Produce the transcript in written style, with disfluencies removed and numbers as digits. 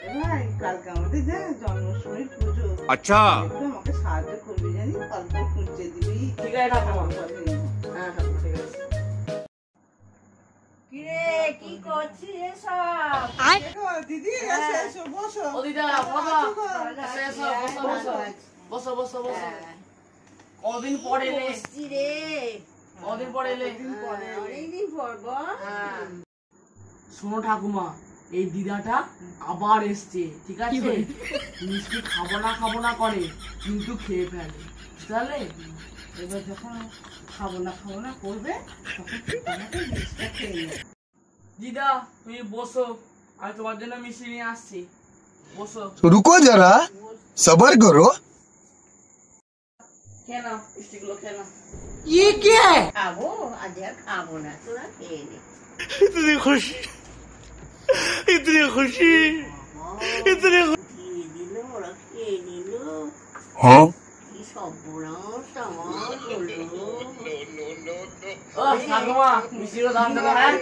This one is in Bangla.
ভাই কালকে আমাদের জন্মাষ্টমীর পুজো। আচ্ছা আমাকে সাহায্য করবি জানি, কালকে খুঁজে দিবি। ঠিক আছে ঠাকুমা। হ্যাঁ ঠাকুমা ঠিক আছে। কিরে কি করছিস এসব? দিদি এসো বসো। ও দিদা বসো বসো। কদিন পরে এলে? রে কদিন পরে এলে? অনেকদিন পর বল। শোনো ঠাকুমা, এই দিদাটা আবার এসছে, ঠিক আছে? মিষ্টি খাবো না করে, কিন্তু খেয়ে ফেলে, বুঝলে? এবার যখন খাবো না করবে তখন আমাকে জিনিসটা খেয়ে নেবে। দিদা তুমি বসো, আমি তোমার জন্য মিষ্টি নিয়ে আসছি, বসো। रुको जरा सबर करो। খেয়ে নাও মিষ্টিগুলো, খেয়ে নাও। খাবো আজ আর খাবো না, তোরা খেয়ে নে। इतनी खुशी দিয়ে দিল, ওরা খেয়ে নিল। हाँ কি সর্বনাশ আমার হলো। ও ঠাকুমা মিষ্টিগুলো দাম দেবো, হ্যাঁ?